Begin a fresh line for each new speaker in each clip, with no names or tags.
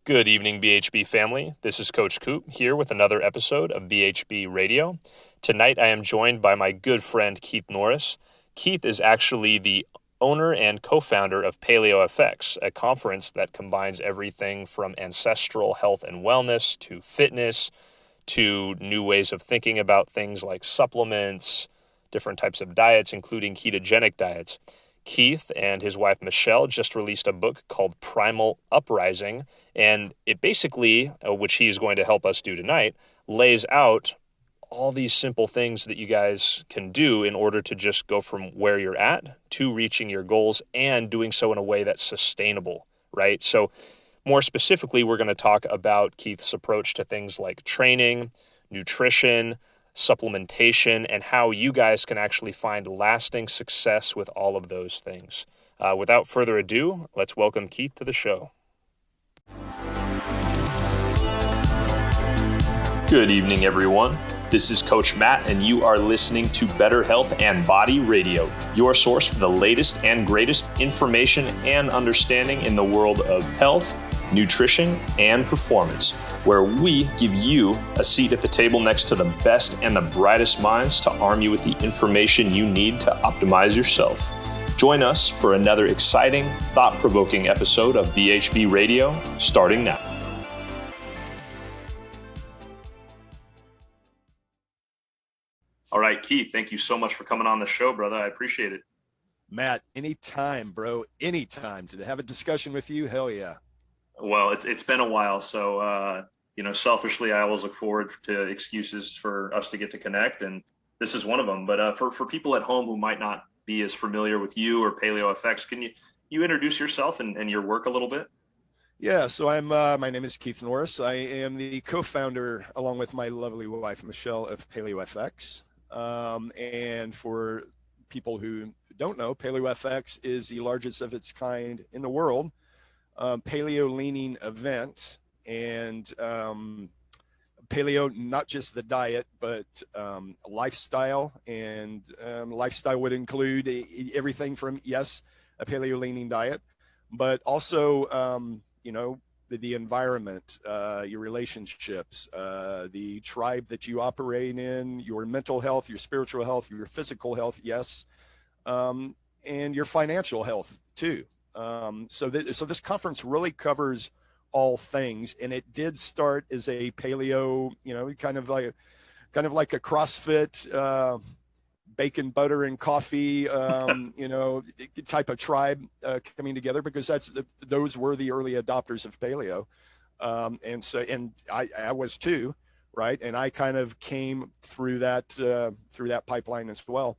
Good evening, BHB family. This is Coach Coop here with another episode of BHB Radio. Tonight I am joined by my good friend Keith Norris. Keith is actually the owner and co-founder of PaleoFX, a conference that combines everything from ancestral health and wellness to fitness to new ways of thinking about things like supplements, different types of diets, including ketogenic diets. Keith and his wife Michelle just released a book called Primal Uprising, and it basically, which he's going to help us do tonight, lays out all these simple things that you guys can do in order to just go from where you're at to reaching your goals and doing so in a way that's sustainable, right? So more specifically, we're going to talk about Keith's approach to things like training, nutrition, supplementation, and how you guys can actually find lasting success with all of those things. Without further ado, let's welcome Keith to the show. Good evening, everyone. This is Coach Matt, and you are listening to Better Health and Body Radio, your source for the latest and greatest information and understanding in the world of health, nutrition, and performance, where we give you a seat at the table next to the best and the brightest minds to arm you with the information you need to optimize yourself. Join us for another exciting, thought-provoking episode of BHB Radio, starting now. All right, Keith, thank you so much for coming on the show, brother. I appreciate it.
Matt, anytime, bro, anytime to have a discussion with you. Hell yeah.
Well, it's been a while, so selfishly, I always look forward to excuses for us to get to connect, and this is one of them. But for people at home who might not be as familiar with you or PaleoFX, can you introduce yourself and your work a little bit?
Yeah, so my name is Keith Norris. I am the co-founder, along with my lovely wife Michelle, of PaleoFX. And for people who don't know, PaleoFX is the largest of its kind in the world. Paleo leaning event, and paleo, not just the diet, but lifestyle, and lifestyle would include everything from, yes, a paleo leaning diet, but also, the environment, your relationships, the tribe that you operate in, your mental health, your spiritual health, your physical health, yes, and your financial health too. So this conference really covers all things, and it did start as a paleo, kind of like a CrossFit, bacon, butter, and coffee, type of tribe coming together, because those were the early adopters of paleo, and I was too, right? And I kind of came through that pipeline as well.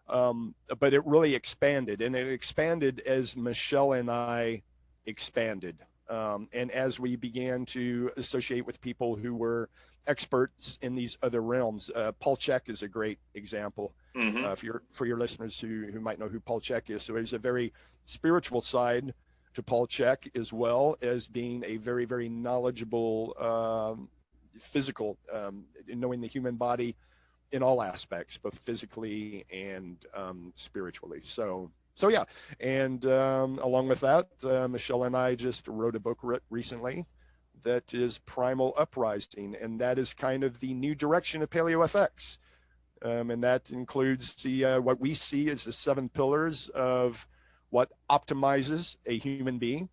But it really expanded, and it expanded as Michelle and I expanded. And as we began to associate with people who were experts in these other realms. Paul Chek is a great example. For your listeners who might know who Paul Chek is. So there's a very spiritual side to Paul Chek, as well as being a very, very knowledgeable physical, knowing the human body in all aspects, both physically and spiritually. So yeah. And along with that, Michelle and I just wrote a book recently that is Primal Uprising, and that is kind of the new direction of PaleoFX. And that includes what we see as the 7 pillars of what optimizes a human being.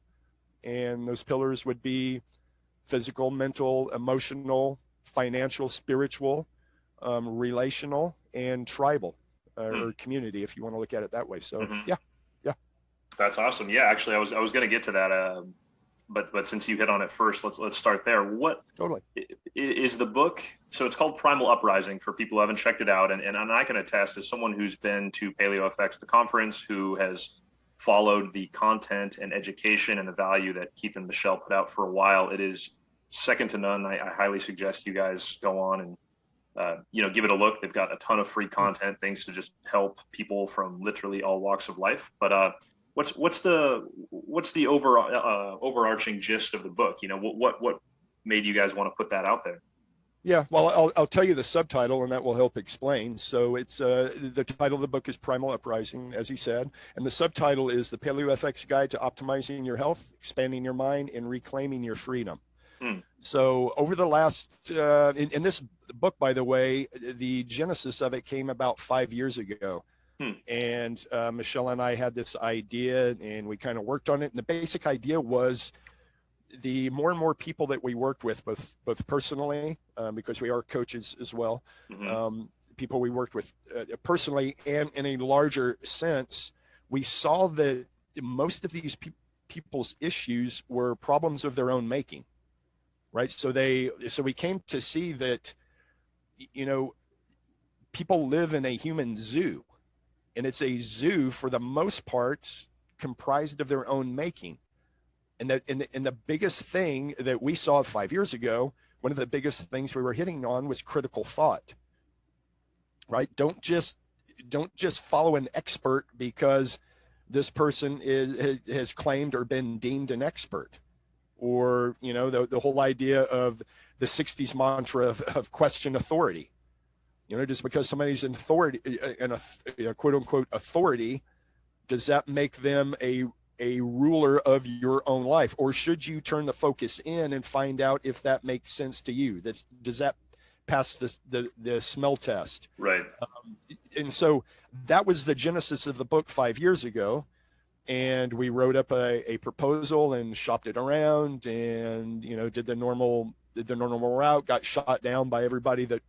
And those pillars would be physical, mental, emotional, financial, spiritual, relational, and tribal, or community, if you want to look at it that way. So yeah.
That's awesome. Yeah, actually, I was going to get to that, but since you hit on it first, let's start there. What
totally
is the book? So it's called Primal Uprising, for people who haven't checked it out, and I can attest, as someone who's been to PaleoFX, the conference, who has followed the content and education and the value that Keith and Michelle put out for a while. It is second to none. I highly suggest you guys go on and give it a look. They've got a ton of free content, things to just help people from literally all walks of life. But what's the overarching gist of the book? What made you guys want to put that out there?
Yeah, well, I'll tell you the subtitle, and that will help explain. So it's the title of the book is Primal Uprising, as he said, and the subtitle is The PaleoFX Guide to Optimizing Your Health, Expanding Your Mind, and Reclaiming Your Freedom.
Hmm.
So over the last, in this book, by the way, the genesis of it came about 5 years ago.
Hmm.
And Michelle and I had this idea, and we kind of worked on it. And the basic idea was the more and more people that we worked with, both personally, because we are coaches as well,
Hmm.
people we worked with personally and in a larger sense, we saw that most of these people's issues were problems of their own making, right? So we came to see that, you know, people live in a human zoo, and it's a zoo for the most part comprised of their own making. And the biggest thing that we saw 5 years ago, one of the biggest things we were hitting on was critical thought, right? Don't just follow an expert because this person has claimed or been deemed an expert, or the whole idea of the 60s mantra of question authority. Just because somebody's an authority, a quote unquote authority, does that make them a ruler of your own life? Or should you turn the focus in and find out if that makes sense to you? Does that pass the smell test?
Right.
And so that was the genesis of the book 5 years ago. And we wrote up a proposal and shopped it around, and did the normal route. Got shot down by everybody that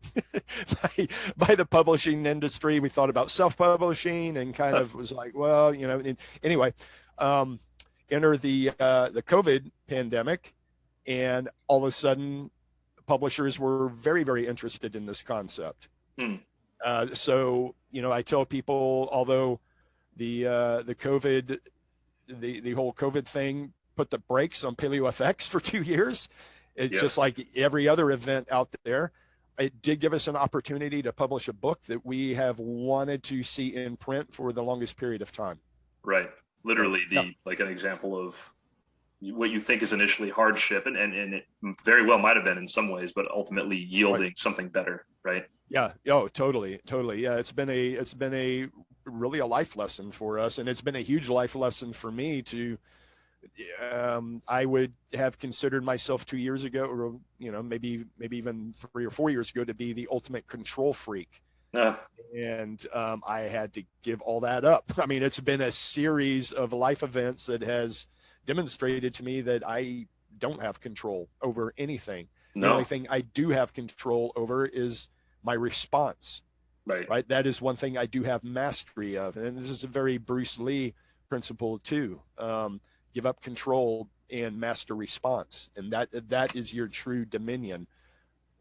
by the publishing industry. We thought about self-publishing and kind of was like, well, anyway. Enter the COVID pandemic, and all of a sudden, publishers were very, very interested in this concept.
Hmm.
So I tell people, although the COVID, the whole COVID thing put the brakes on PaleoFX for 2 years, it's just like every other event out there. It did give us an opportunity to publish a book that we have wanted to see in print for the longest period of time.
Right. Literally
Yeah.
like an example of what you think is initially hardship, and it very well might have been in some ways, but ultimately yielding
Right.
something better. Right.
Yeah. Oh, totally. Yeah. It's been a really a life lesson for us. And it's been a huge life lesson for me to, I would have considered myself 2 years ago, or, maybe even 3 or 4 years ago, to be the ultimate control freak.
Uh,
And I had to give all that up. I mean, it's been a series of life events that has demonstrated to me that I don't have control over anything. The only
no.
thing I do have control over is my response,
Right.
right? That is one thing I do have mastery of. And this is a very Bruce Lee principle too. Give up control and master response. And that is your true dominion.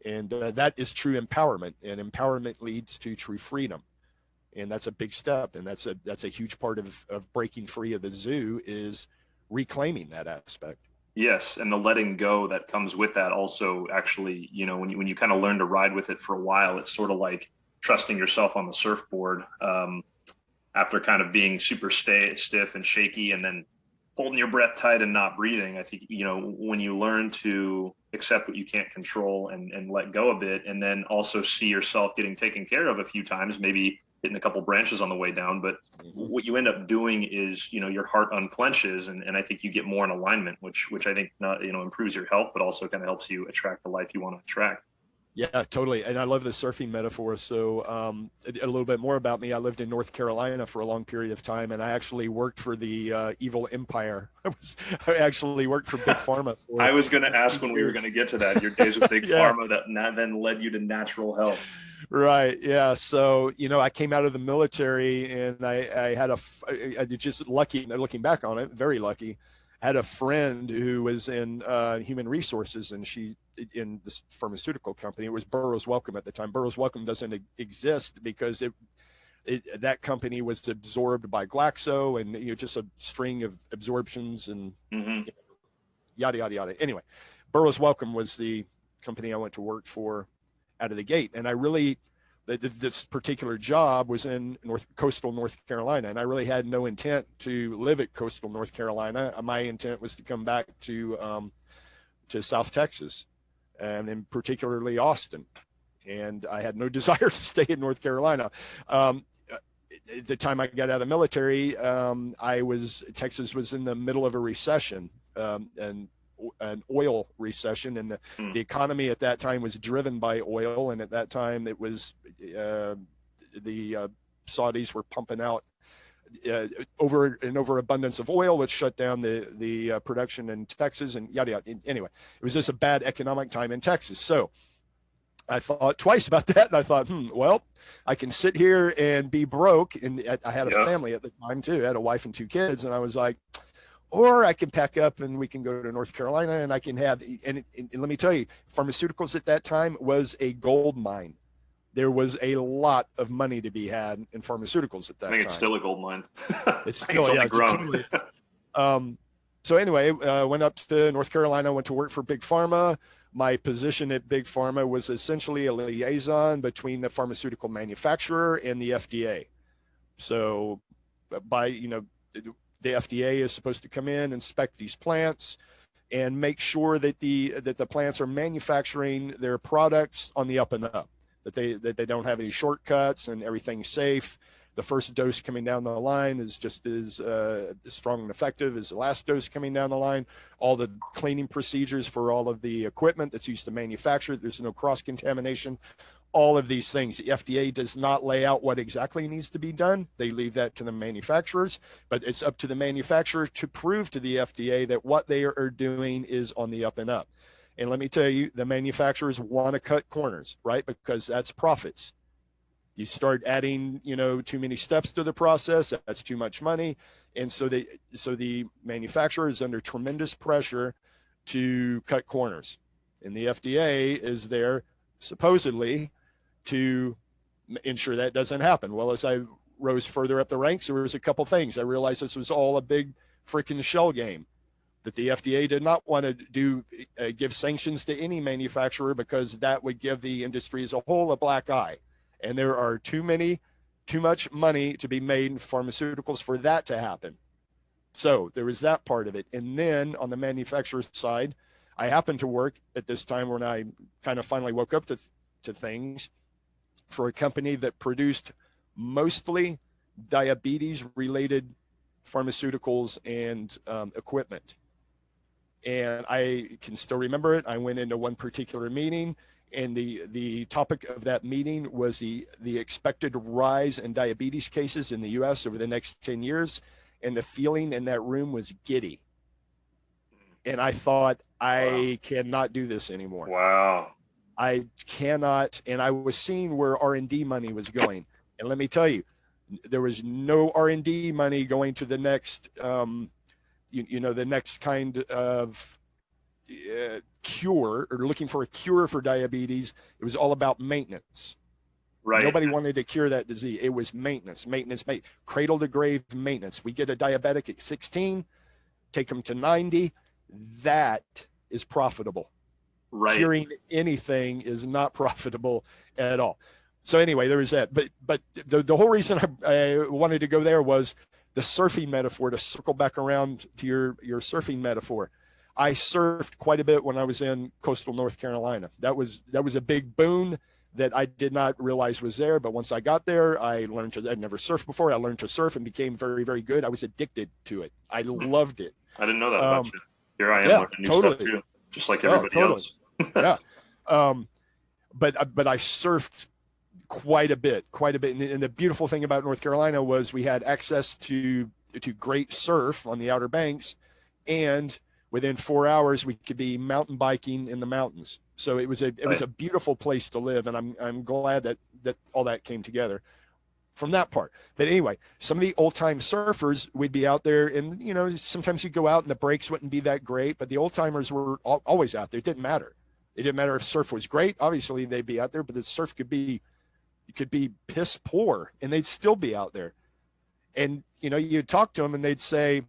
And that is true empowerment. And empowerment leads to true freedom. And that's a big step. And that's a huge part of breaking free of the zoo, is reclaiming that aspect.
Yes, and the letting go that comes with that also, actually, when you kind of learn to ride with it for a while, it's sort of like trusting yourself on the surfboard, after kind of being super stiff and shaky, and then holding your breath tight and not breathing. I think, when you learn to accept what you can't control and let go a bit, and then also see yourself getting taken care of a few times, maybe hitting a couple branches on the way down. But
Mm-hmm.
what you end up doing is, your heart unclenches, and I think you get more in alignment, which I think not, improves your health, but also kind of helps you attract the life you want to attract.
Yeah, totally. And I love the surfing metaphor. So a little bit more about me. I lived in North Carolina for a long period of time, and I actually worked for the evil empire. I actually worked for Big Pharma for
I was going to ask when we were
years.
going to get to that, your days with Big
Yeah.
Pharma that then led you to natural health.
Right. Yeah. So, I came out of the military, and I had I just lucky, looking back on it, very lucky, had a friend who was in human resources, and she in this pharmaceutical company. It was Burroughs Wellcome at the time. Burroughs Wellcome doesn't exist because that company was absorbed by Glaxo, and just a string of absorptions and
Mm-hmm.
yada yada yada. Anyway, Burroughs Wellcome was the company I went to work for out of the gate, and I really, this particular job was in coastal North Carolina, and I really had no intent to live at coastal North Carolina. My intent was to come back to South Texas, and particularly Austin. And I had no desire to stay in North Carolina. At the time I got out of the military, Texas was in the middle of a recession, and an oil recession, and the economy at that time was driven by oil. And at that time, it was the Saudis were pumping out over an overabundance of oil, which shut down the production in Texas, and yada yada. Anyway, it was just a bad economic time in Texas. So I thought twice about that, and I thought, well, I can sit here and be broke. And I had a family at the time too. I had a wife and 2 kids, and I was like, or I can pack up and we can go to North Carolina, and I can have, and let me tell you, pharmaceuticals at that time was a gold mine. There was a lot of money to be had in pharmaceuticals at that time.
I think it's still a gold mine.
It's still, yeah, grown. So anyway, went up to North Carolina, went to work for Big Pharma. My position at Big Pharma was essentially a liaison between the pharmaceutical manufacturer and the FDA. So the FDA is supposed to come in, inspect these plants, and make sure that the plants are manufacturing their products on the up and up, that they don't have any shortcuts and everything's safe. The first dose coming down the line is just as strong and effective as the last dose coming down the line. All the cleaning procedures for all of the equipment that's used to manufacture, there's no cross-contamination. All of these things, the FDA does not lay out what exactly needs to be done. They leave that to the manufacturers, but it's up to the manufacturer to prove to the FDA that what they are doing is on the up and up. And let me tell you, the manufacturers want to cut corners, right? Because that's profits. You start adding, too many steps to the process, that's too much money. And so the manufacturer is under tremendous pressure to cut corners. And the FDA is there supposedly to ensure that doesn't happen. Well, as I rose further up the ranks, there was a couple things. I realized this was all a big freaking shell game, that the FDA did not want to give sanctions to any manufacturer, because that would give the industry as a whole a black eye. And there are too much money to be made in pharmaceuticals for that to happen. So there was that part of it. And then on the manufacturer's side, I happened to work at this time when I kind of finally woke up to things, for a company that produced mostly diabetes-related pharmaceuticals and equipment. And I can still remember it. I went into one particular meeting, and the topic of that meeting was the expected rise in diabetes cases in the U.S. over the next 10 years. And the feeling in that room was giddy. And I thought, I cannot do this anymore.
Wow.
I cannot. And I was seeing where R&D money was going. And let me tell you, there was no R&D money going to the next, the next kind of cure, or looking for a cure for diabetes. It was all about maintenance.
Right.
Nobody wanted to cure that disease. It was maintenance, cradle to grave maintenance. We get a diabetic at 16, take them to 90. That is profitable.
Right.
Curing anything is not profitable at all. So anyway, there was that. But the whole reason I wanted to go there was the surfing metaphor, to circle back around to your surfing metaphor. I surfed quite a bit when I was in coastal North Carolina. That was a big boon that I did not realize was there. But once I got there, I'd never surfed before. I learned to surf and became very, very good. I was addicted to it. I loved it.
I didn't know that about you. Here I am learning new stuff too, just like everybody else.
Yeah. But I surfed quite a bit. And the beautiful thing about North Carolina was we had access to great surf on the Outer Banks, and within 4 hours we could be mountain biking in the mountains. So it was a beautiful place to live, and I'm glad that all that came together from that part. But anyway, some of the old time surfers, we'd be out there, and sometimes you'd go out and the breaks wouldn't be that great, but the old timers were always out there. It didn't matter. It didn't matter if surf was great. Obviously they'd be out there, but the surf could be piss poor and they'd still be out there. And you'd talk to them and they'd say,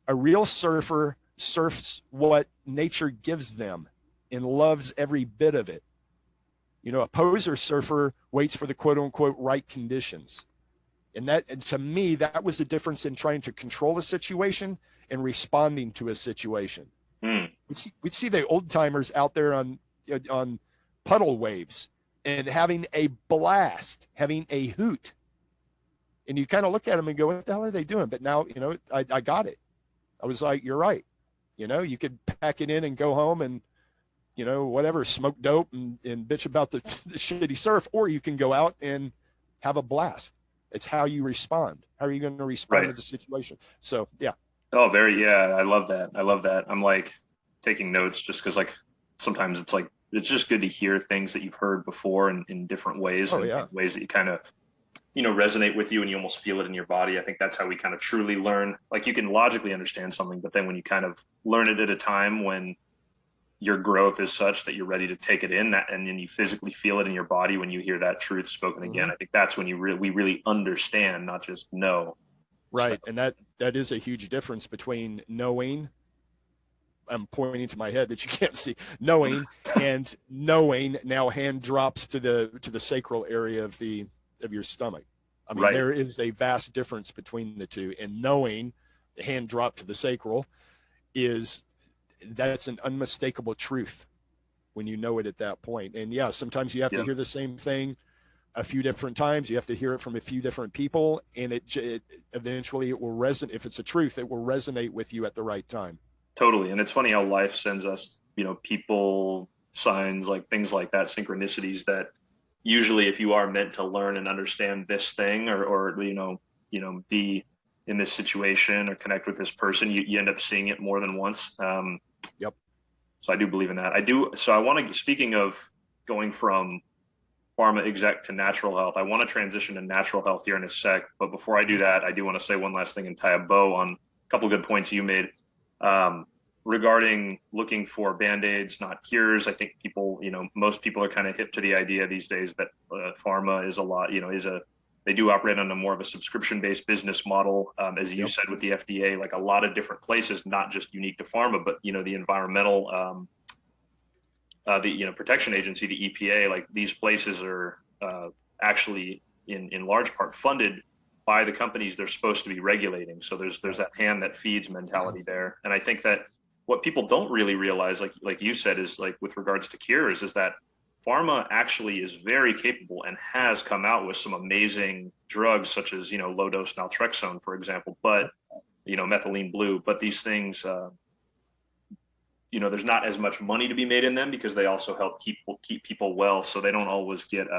a real surfer surfs what nature gives them and loves every bit of it. A poser surfer waits for the quote unquote right conditions. And to me, that was the difference in trying to control a situation and responding to a situation. we'd see the old timers out there on puddle waves and having a blast, having a hoot. And you kind of look at them and go, what the hell are they doing? But now, I got it. I was like, you're right. You could pack it in and go home and, whatever, smoke dope and bitch about the shitty surf, or you can go out and have a blast. It's how you respond. How are you going to respond to the situation? So, yeah.
Oh, I love that. I'm like taking notes just because like sometimes it's just good to hear things that you've heard before in different ways, and ways that you kind of, resonate with you and you almost feel it in your body. I think that's how we kind of truly learn. Like you can logically understand something, but then when you kind of learn it at a time when your growth is such that you're ready to take it in, and then you physically feel it in your body when you hear that truth spoken again. I think that's when we really understand, not just know.
Right. So, and that is a huge difference between knowing, I'm pointing to my head that you can't see, knowing and knowing. Now hand drops to the sacral area of your stomach. I mean, there is a vast difference between the two, and knowing, the hand drop to the sacral, that's an unmistakable truth when you know it at that point. And yeah, sometimes you have to hear the same thing a few different times. You have to hear it from a few different people, and it eventually it will resonate. If it's a truth, it will resonate with you at the right time.
Totally. And it's funny how life sends us, people, signs, like things like that, synchronicities that usually if you are meant to learn and understand this thing or be in this situation or connect with this person, you end up seeing it more than once.
Yep.
So I do believe in that. So I want to, speaking of going from pharma exec to natural health, I want to transition to natural health here in a sec. But before I do that, I do want to say one last thing and tie a bow on a couple of good points you made regarding looking for Band-Aids, not cures. I think people, most people are kind of hip to the idea these days that pharma is a lot, they do operate on a more of a subscription-based business model, as you said with the FDA, like a lot of different places, not just unique to pharma, but the environmental, protection agency, the EPA, like these places are actually in large part funded by the companies they're supposed to be regulating. So there's that hand that feeds mentality there, and I think that what people don't really realize, like you said, is like with regards to cures, is that pharma actually is very capable and has come out with some amazing drugs, such as, low dose naltrexone, for example, but, methylene blue, but these things, there's not as much money to be made in them because they also help keep people well. So they don't always get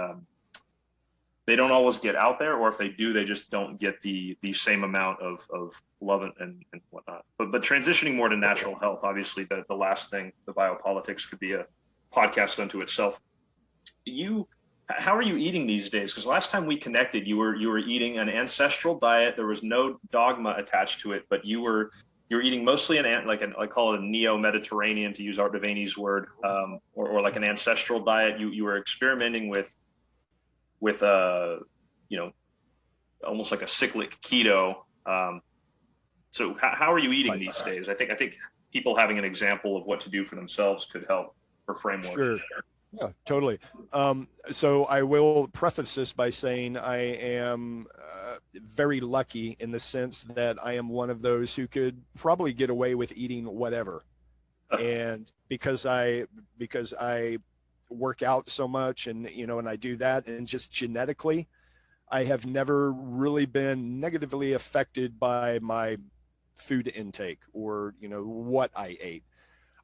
out there, or if they do, they just don't get the same amount of love and whatnot. But transitioning more to natural health, obviously the last thing, the biopolitics, could be a podcast unto itself. How are you eating these days? Because last time we connected, you were eating an ancestral diet. There was no dogma attached to it, but you were eating mostly I call it a neo-Mediterranean, to use Art Devaney's word, or like an ancestral diet. You were experimenting with almost like a cyclic keto. So how are you eating these days? I think people having an example of what to do for themselves could help for framework.
Sure. Yeah, totally. So I will preface this by saying I am very lucky in the sense that I am one of those who could probably get away with eating whatever. And because I work out so much and I do that, and just genetically, I have never really been negatively affected by my food intake or, what I ate.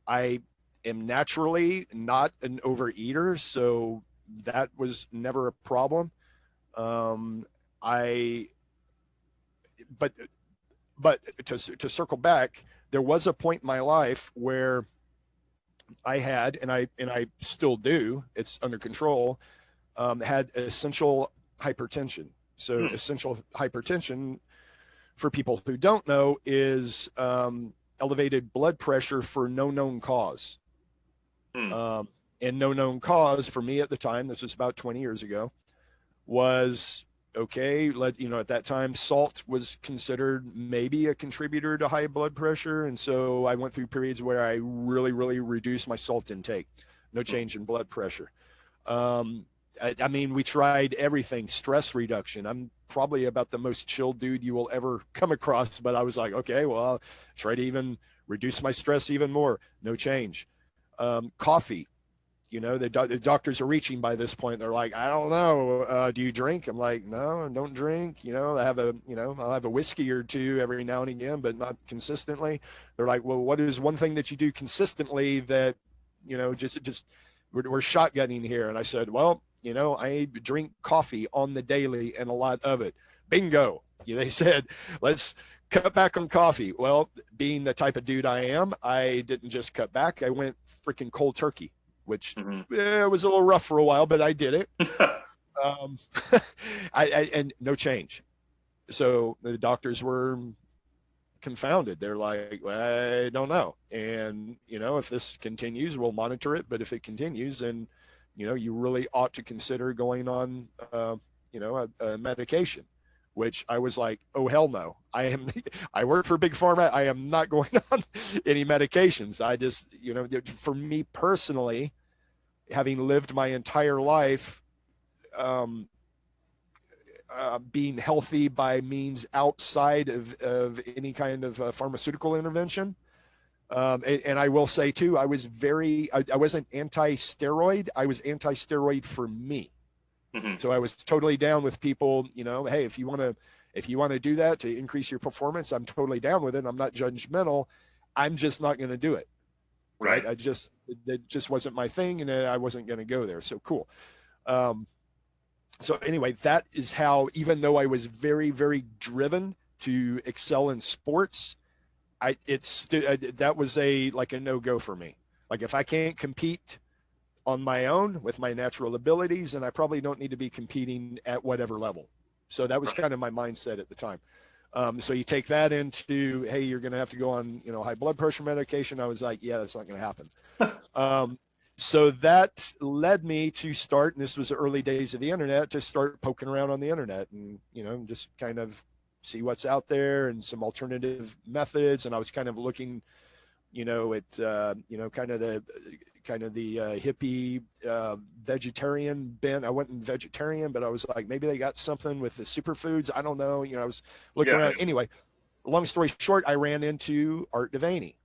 I am naturally not an overeater, so that was never a problem. But to circle back, there was a point in my life where I had, and I still do, it's under control, had essential hypertension. So essential hypertension, for people who don't know, is elevated blood pressure for no known cause. And no known cause for me at the time, this was about 20 years ago, was okay. At that time, salt was considered maybe a contributor to high blood pressure. And so I went through periods where I really, really reduced my salt intake, no change in blood pressure. I mean, we tried everything, stress reduction. I'm probably about the most chill dude you will ever come across, but I was like, okay, well, I'll try to even Reduce my stress even more. No change. Coffee. The doctors are reaching by this point. They're like, I don't know. Do you drink? I'm like, no, I don't drink. I'll have a whiskey or two every now and again, but not consistently. They're like, well, what is one thing that you do consistently that, just we're shotgunning here? And I said, well, I drink coffee on the daily and a lot of it. Bingo. They said, let's cut back on coffee. Well, being the type of dude I am, I didn't just cut back. I went freaking cold turkey, which was a little rough for a while, but I did it. And no change. So the doctors were confounded. They're like, well, I don't know. And, if this continues, we'll monitor it. But if it continues, then, you really ought to consider going on, a medication, which I was like, oh, hell no. I work for Big Pharma. I am not going on any medications. I just, for me personally, having lived my entire life being healthy by means outside of any kind of pharmaceutical intervention. And I will say too, I wasn't anti-steroid. I was anti-steroid for me. Mm-hmm. So I was totally down with people, hey, if you want to do that to increase your performance, I'm totally down with it. I'm not judgmental. I'm just not going to do it. Right. It just wasn't my thing, and I wasn't going to go there. So cool. So anyway, that is how, even though I was very, very driven to excel in sports, that was a no-go for me. Like, if I can't compete on my own with my natural abilities, and I probably don't need to be competing at whatever level. So that was kind of my mindset at the time. So you take that into, hey, you're going to have to go on, high blood pressure medication. I was like, yeah, that's not going to happen. So that led me to start, and this was the early days of the internet, to start poking around on the internet and, just kind of see what's out there and some alternative methods. And I was kind of looking, at, kind of the hippie vegetarian bent. I wasn't vegetarian, but I was like, maybe they got something with the superfoods. I don't know. I was looking around. Anyway, long story short, I ran into Art Devaney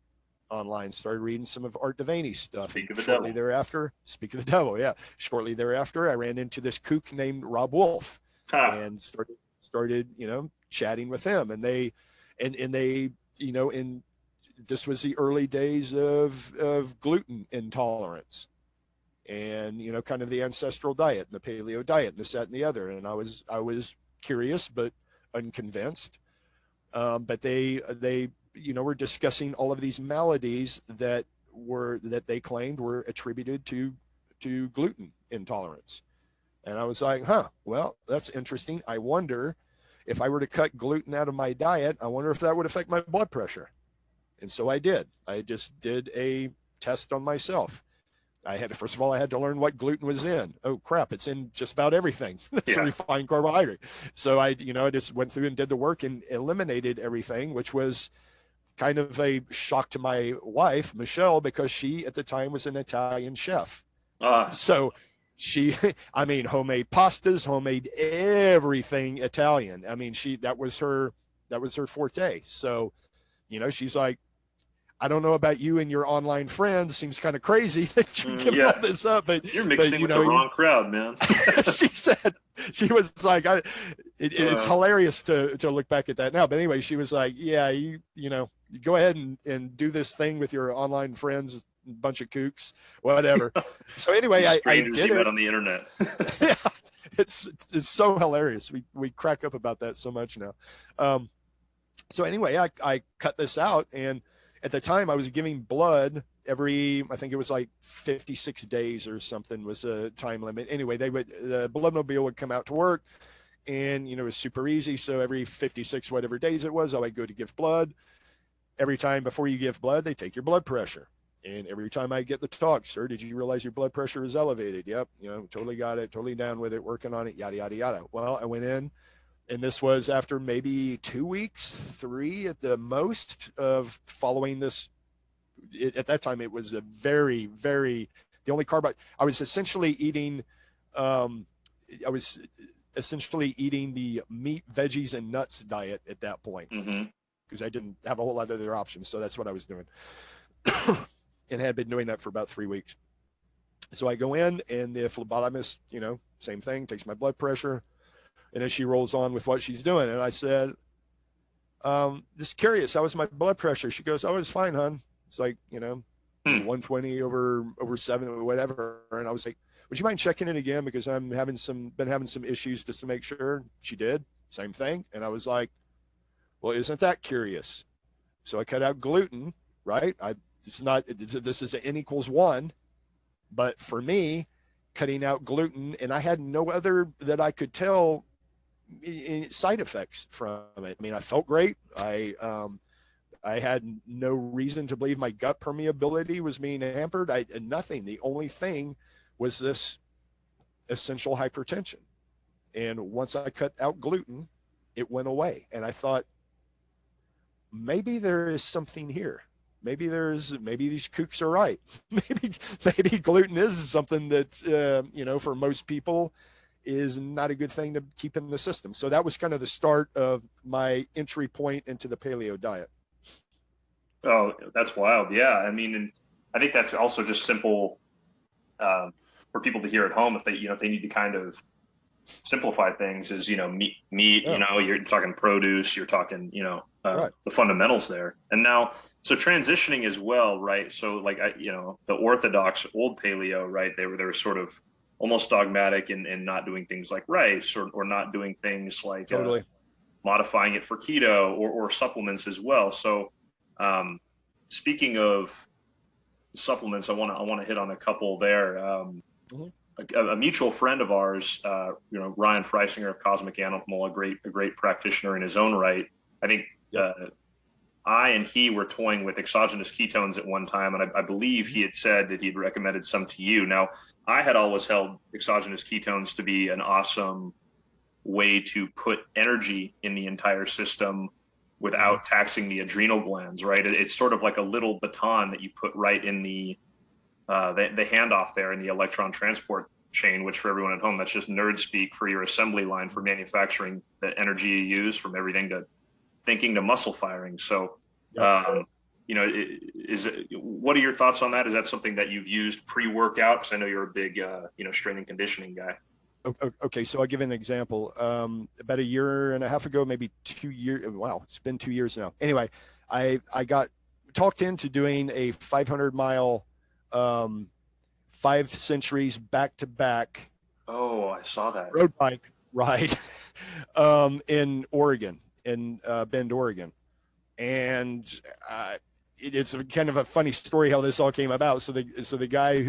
online, started reading some of Art Devaney's stuff. Shortly thereafter, speak of the devil, yeah. Shortly thereafter, I ran into this kook named Rob Wolf and started, chatting with him. And they, this was the early days of gluten intolerance and, kind of the ancestral diet and the paleo diet and this, that, and the other. And I was curious, but unconvinced. But they, were discussing all of these maladies that they claimed were attributed to gluten intolerance. And I was like, well, that's interesting. I wonder if I were to cut gluten out of my diet, I wonder if that would affect my blood pressure. And so I did. I just did a test on myself. First of all, I had to learn what gluten was in. Oh crap, it's in just about everything. It's a refined carbohydrate. So I just went through and did the work and eliminated everything, which was kind of a shock to my wife, Michelle, because she at the time was an Italian chef. So homemade pastas, homemade everything Italian. That was her forte. So, she's like, I don't know about you and your online friends. Seems kind of crazy that you give all this up, but
you're mixing with the wrong crowd, man.
she was like, it's hilarious to look back at that now. But anyway, she was like, yeah, you go ahead and do this thing with your online friends, bunch of kooks, whatever. So anyway, I did it
on the internet.
Yeah, it's so hilarious. We crack up about that so much now. So anyway, I cut this out, and at the time I was giving blood I think it was like 56 days or something was a time limit. Anyway, the bloodmobile would come out to work, and it was super easy. So every 56 whatever days it was, I would go to give blood. Every time before you give blood, they take your blood pressure. And every time I get the talk, sir, did you realize your blood pressure is elevated? Yep. Totally got it. Totally down with it. Working on it. Yada, yada, yada. Well, I went in, and this was after maybe 2 weeks, 3 at the most of following this. At that time, it was a very, very, the only carb I was essentially eating, the meat, veggies, and nuts diet at that point. Mm-hmm. because I didn't have a whole lot of other options. So that's what I was doing and had been doing that for about 3 weeks. So I go in, and the phlebotomist, same thing, takes my blood pressure, and then she rolls on with what she's doing. And I said, just curious, how was my blood pressure? She goes, oh, it's fine, hon. It's like, 120 over 7 or whatever. And I was like, would you mind checking it again? Because I'm been having some issues, just to make sure. She did, same thing. And I was like, well, isn't that curious? So I cut out gluten, right? This is an N equals 1. But for me, cutting out gluten, and I had no other that I could tell side effects from it. I mean, I felt great. I had no reason to believe my gut permeability was being hampered. Nothing. The only thing was this essential hypertension. And once I cut out gluten, it went away. And I thought, maybe there is something here. Maybe these kooks are right. maybe gluten is something that, for most people is not a good thing to keep in the system. So that was kind of the start of my entry point into the paleo diet.
Oh, that's wild. Yeah. I mean, and I think that's also just simple for people to hear at home if they need to kind of simplify things is, meat, yeah. You're talking produce, you're talking, right. The fundamentals there. And now, so transitioning as well, right? So like, the orthodox old paleo, right? They were sort of almost dogmatic in not doing things like rice or not doing things like
totally.
Modifying it for keto or supplements as well. So speaking of supplements, I want to hit on a couple there. A mutual friend of ours, Ryan Freisinger of Cosmic Animal, a great practitioner in his own right. I think I and he were toying with exogenous ketones at one time, and I believe he had said that he'd recommended some to you. Now, I had always held exogenous ketones to be an awesome way to put energy in the entire system without taxing the adrenal glands, right? It's sort of like a little baton that you put right in the handoff there in the electron transport chain, which for everyone at home, that's just nerd speak for your assembly line for manufacturing the energy you use, from everything to thinking to muscle firing. So, what are your thoughts on that? Is that something that you've used pre-workout? Because I know you're a big, strength and conditioning guy.
Okay, so I'll give an example. About a year and a half ago, maybe 2 years. Wow, it's been 2 years now. Anyway, I got talked into doing a 500-mile, 5 centuries back-to-back.
Oh, I saw that.
Road bike ride in Oregon, in Bend, Oregon. And it's kind of a funny story how this all came about. So the guy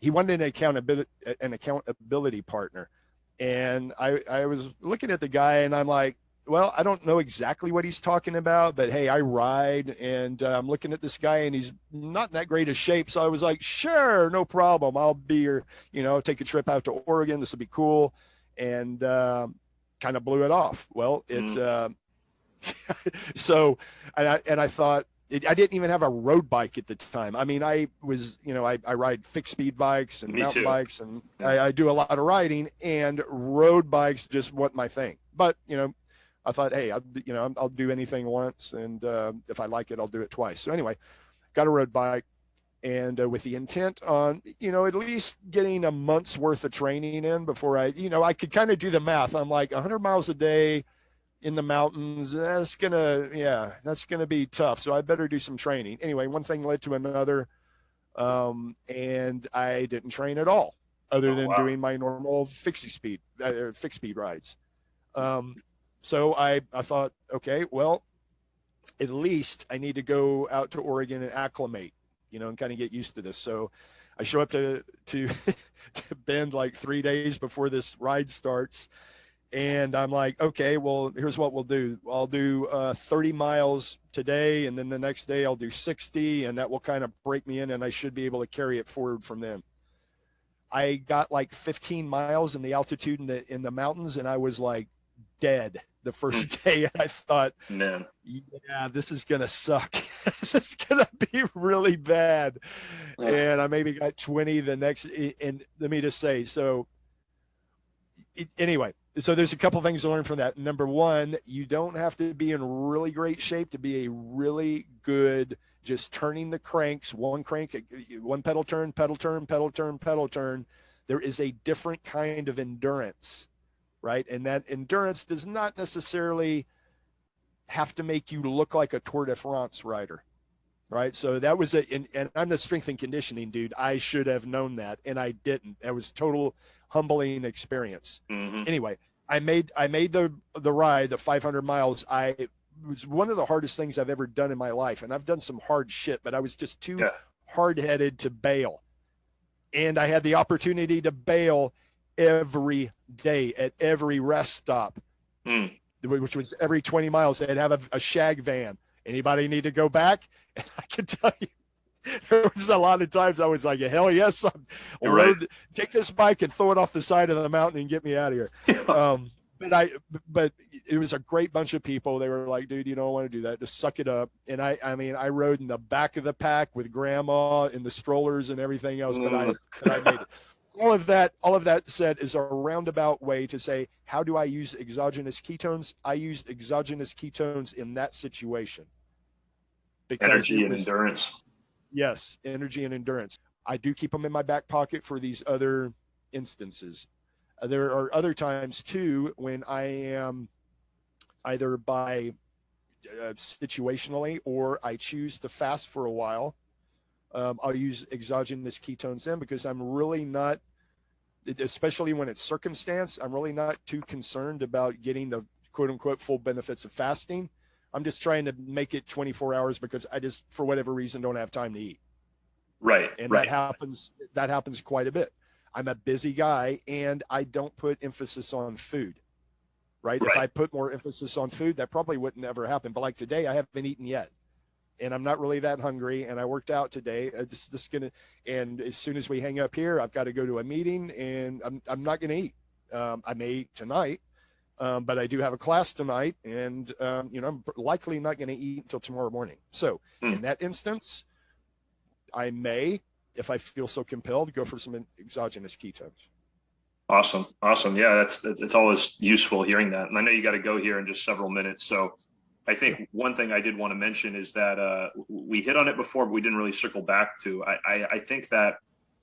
he wanted an accountability partner. And I was looking at the guy, and I'm like, well, I don't know exactly what he's talking about, but hey, I ride, and I'm looking at this guy, and he's not in that great a shape. So I was like, sure, no problem. I'll be your, take a trip out to Oregon. This will be cool. And kind of blew it off. Well, it's so, and I thought, I didn't even have a road bike at the time. I mean, I was, I ride fixed speed bikes and mountain bikes, and I do a lot of riding, and road bikes just wasn't my thing. But, I thought, hey, I'll do anything once, and if I like it, I'll do it twice. So anyway, got a road bike, and with the intent on, at least getting a month's worth of training in before I could kind of do the math. I'm like 100 miles a day in the mountains, that's gonna be tough. So I better do some training. Anyway, one thing led to another, and I didn't train at all, other than doing my normal fixed speed rides. So I thought, okay, well, at least I need to go out to Oregon and acclimate, and kind of get used to this. So I show up to to Bend like 3 days before this ride starts. And I'm like, okay, well, here's what we'll do. I'll do 30 miles today, and then the next day I'll do 60, and that will kind of break me in, and I should be able to carry it forward from then. I got like 15 miles in the altitude in the mountains, and I was like dead the first day. I thought,
man,
yeah, this is going to suck. This is going to be really bad. And I maybe got 20 the next, and let me just say, so Anyway, so there's a couple things to learn from that. Number one, you don't have to be in really great shape to be a really good, just turning the cranks, one crank, one pedal turn, pedal turn, pedal turn, pedal turn. There is a different kind of endurance, right? And that endurance does not necessarily have to make you look like a Tour de France rider, right? So that was and I'm the strength and conditioning dude. I should have known that, and I didn't. That was total humbling experience.
Mm-hmm.
Anyway, I made the ride, the 500 miles. It was one of the hardest things I've ever done in my life, and I've done some hard shit, but I was just too hard-headed to bail. And I had the opportunity to bail every day at every rest stop, which was every 20 miles. They'd have a shag van. Anybody need to go back? And I can tell you, there was a lot of times I was like, hell yes, take this bike and throw it off the side of the mountain and get me out of here. But it was a great bunch of people. They were like, dude, you don't want to do that. Just suck it up. And I mean, I rode in the back of the pack with grandma in the strollers and everything else, but I made it. All of that said is a roundabout way to say, how do I use exogenous ketones? I used exogenous ketones in that situation. Because
energy and endurance.
Yes, energy and endurance. I do keep them in my back pocket for these other instances. There are other times too when I am either by situationally or I choose to fast for a while. I'll use exogenous ketones then because I'm really not, especially when it's circumstance, I'm really not too concerned about getting the quote unquote full benefits of fasting. I'm just trying to make it 24 hours because I just, for whatever reason, don't have time to eat.
Right.
And that happens quite a bit. I'm a busy guy and I don't put emphasis on food, right? If I put more emphasis on food, that probably wouldn't ever happen. But like today, I haven't eaten yet and I'm not really that hungry. And I worked out today. And as soon as we hang up here, I've got to go to a meeting and I'm not going to eat. I may eat tonight. But I do have a class tonight, and I'm likely not going to eat until tomorrow morning. So in that instance, I may, if I feel so compelled, go for some exogenous ketones.
Awesome. Yeah, it's always useful hearing that. And I know you got to go here in just several minutes. So I think one thing I did want to mention is that we hit on it before, but we didn't really circle back to. I think that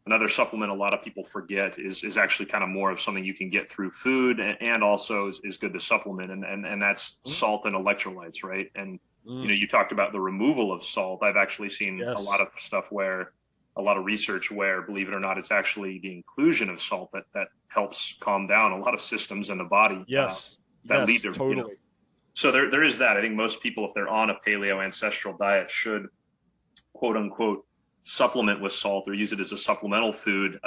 another supplement a lot of people forget is actually kind of more of something you can get through food and also is good to supplement. And that's salt and electrolytes, right? And, you talked about the removal of salt. I've actually seen a lot of stuff a lot of research where, believe it or not, it's actually the inclusion of salt that helps calm down a lot of systems in the body. That lead to,
totally.
So there is that. I think most people, if they're on a paleo ancestral diet, should quote unquote supplement with salt or use it as a supplemental food,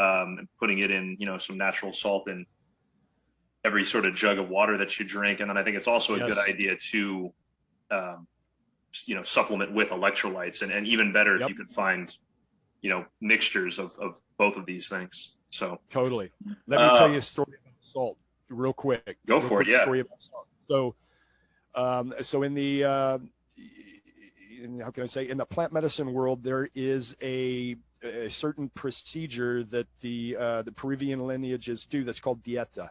putting it in, some natural salt in every sort of jug of water that you drink. And then I think it's also a good idea to, supplement with electrolytes and even better if you could find, mixtures of both of these things. So
totally. Let me tell you a story about salt real quick.
Go for it. Yeah.
Story about salt. So in the, how can I say, in the plant medicine world, there is a certain procedure that the Peruvian lineages do that's called dieta,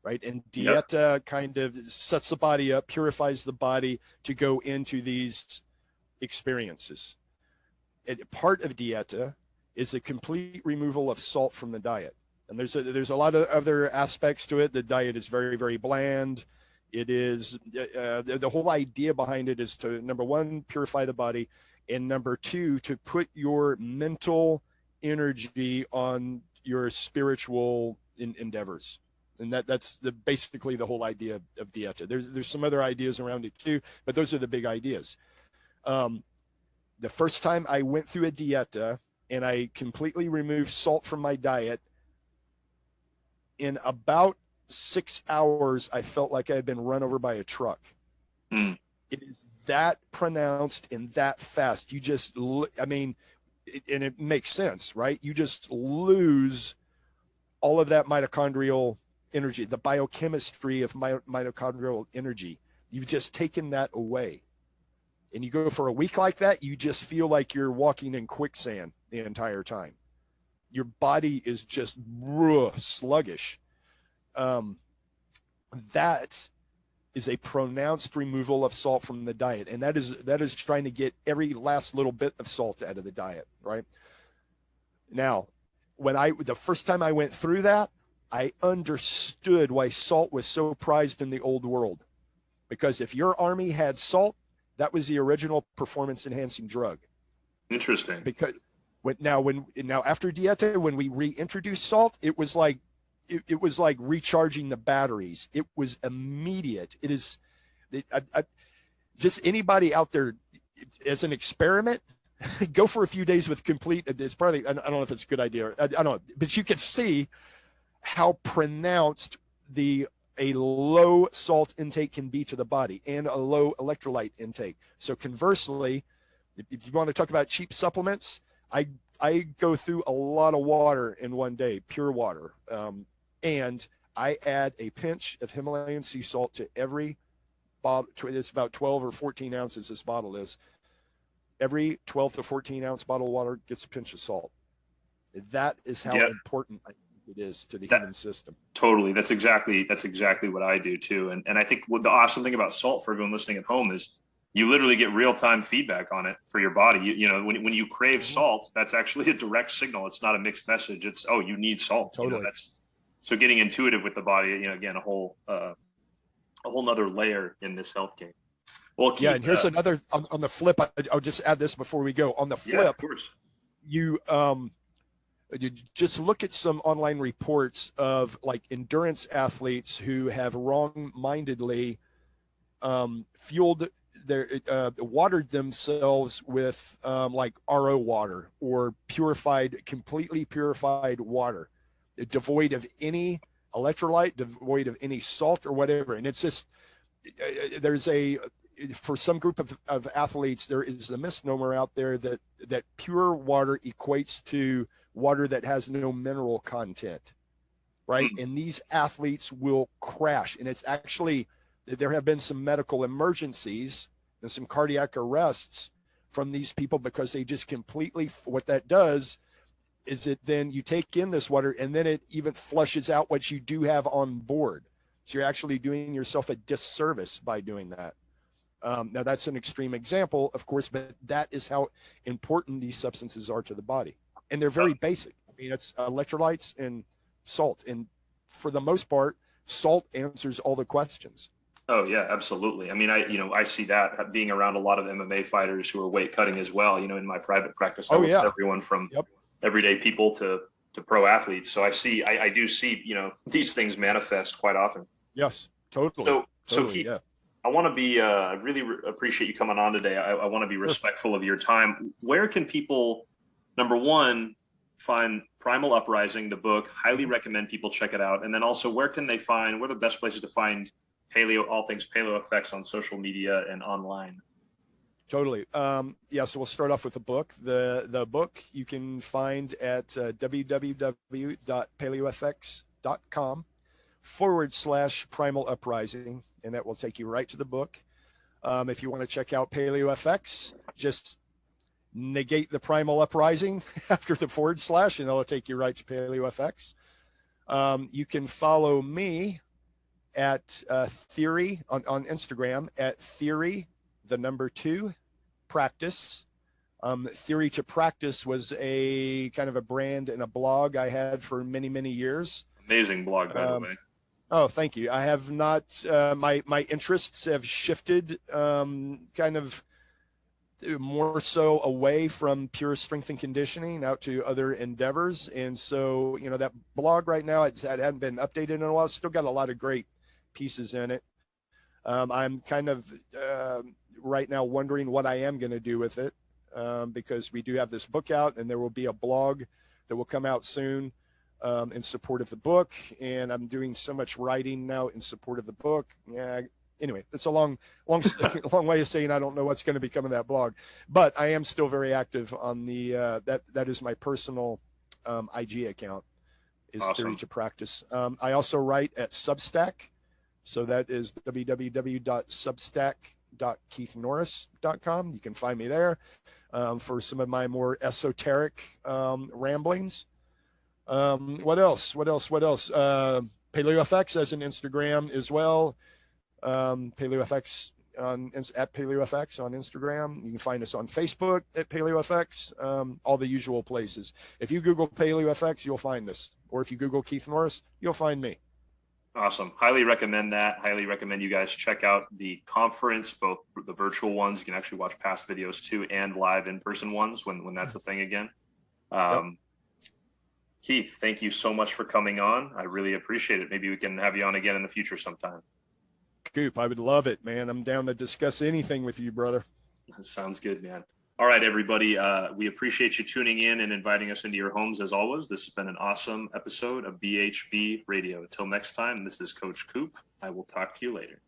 right? And dieta kind of sets the body up, purifies the body to go into these experiences. Part of dieta is a complete removal of salt from the diet. And there's a lot of other aspects to it. The diet is very, very bland. It is the whole idea behind it is to, number one, purify the body, and number two, to put your mental energy on your spiritual endeavors. And that's basically the whole idea of dieta. There's some other ideas around it too, but those are the big ideas. The first time I went through a dieta and I completely removed salt from my diet, in about 6 hours, I felt like I had been run over by a truck. It is that pronounced and that fast. You just, and it makes sense, right? You just lose all of that mitochondrial energy, the biochemistry of mitochondrial energy. You've just taken that away. And you go for a week like that, you just feel like you're walking in quicksand the entire time. Your body is just sluggish. that is a pronounced removal of salt from the diet, and that is trying to get every last little bit of salt out of the diet, right? Now, the first time I went through that, I understood why salt was so prized in the old world. Because if your army had salt, that was the original performance enhancing drug.
Interesting.
Because now after Dieta, when we reintroduced salt, it was like recharging the batteries. It was immediate. It is just anybody out there as an experiment, go for a few days with complete. It's probably, I don't know if it's a good idea. I don't know, but you can see how pronounced a low salt intake can be to the body and a low electrolyte intake. So conversely, if you want to talk about cheap supplements, I go through a lot of water in one day, pure water. And I add a pinch of Himalayan sea salt to every bottle. It's about 12 or 14 ounces this bottle is. Every 12 to 14 ounce bottle of water gets a pinch of salt. That is how important it is to the human system.
Totally. That's exactly what I do too. And I think what the awesome thing about salt for everyone listening at home is you literally get real-time feedback on it for your body. You know, when you crave salt, that's actually a direct signal. It's not a mixed message. It's, oh, you need salt.
Totally.
You know, so getting intuitive with the body, you know, again, a whole nother layer in this health game. Well, Keith,
and here's another on the flip. I'll just add this before we go. On the flip,
of course.
You just look at some online reports of like endurance athletes who have wrong-mindedly fueled watered themselves with like RO water or completely purified water, devoid of any electrolyte, devoid of any salt or whatever. And it's just, for some group of athletes, there is a misnomer out there that pure water equates to water that has no mineral content, right? And these athletes will crash. And it's actually, there have been some medical emergencies and some cardiac arrests from these people because they just completely, what that does is then you take in this water and then it even flushes out what you do have on board. So you're actually doing yourself a disservice by doing that. Now that's an extreme example, of course, but that is how important these substances are to the body. And they're very basic. I mean, it's electrolytes and salt. And for the most part, salt answers all the questions.
Oh yeah, absolutely. I mean, I see that being around a lot of MMA fighters who are weight cutting as well. You know, in my private practice, I work with everyone from everyday people to pro athletes. So I do see, you know, these things manifest quite often.
Yes, totally.
So Keith, I want to be really appreciate you coming on today. I want to be respectful of your time. Where can people, number one, find Primal Uprising, the book? Highly recommend people check it out. And then also, what are the best places to find all things paleo effects on social media and online?
Totally. So we'll start off with the book. The book you can find at www.paleoeffects.com/Primal Uprising, and that will take you right to the book. If you want to check out Paleo FX, just negate the Primal Uprising after the / and that'll take you right to Paleo FX. You can follow me at Theory on Instagram at Theory, the number 2, Practice. Theory to Practice was a kind of a brand and a blog I had for many, many years.
Amazing blog, by the way.
Oh, thank you. I have not, my interests have shifted kind of more so away from pure strength and conditioning out to other endeavors. And so, you know, that blog right now, it hadn't been updated in a while. It's still got a lot of great pieces in it. I'm kind of right now wondering what I am going to do with it because we do have this book out and there will be a blog that will come out soon in support of the book. And I'm doing so much writing now in support of the book. Yeah. Anyway, it's a long way of saying I don't know what's going to become of that blog, but I am still very active on the that is my personal IG account is
awesome.
Theory to Practice. I also write at Substack, so that is www.substack.keithnorris.com. You can find me there for some of my more esoteric ramblings. What else? PaleoFX as an Instagram as well. PaleoFX at PaleoFX on Instagram. You can find us on Facebook at PaleoFX, all the usual places. If you Google PaleoFX, you'll find us. Or if you Google Keith Norris, you'll find me.
Awesome. Highly recommend that. Highly recommend you guys check out the conference, both the virtual ones. You can actually watch past videos too, and live in-person ones when that's a thing again.
Yep.
Keith, thank you so much for coming on. I really appreciate it. Maybe we can have you on again in the future sometime.
Coop, I would love it, man. I'm down to discuss anything with you, brother.
Sounds good, man. All right, everybody. We appreciate you tuning in and inviting us into your homes as always. This has been an awesome episode of BHB Radio. Until next time, this is Coach Coop. I will talk to you later.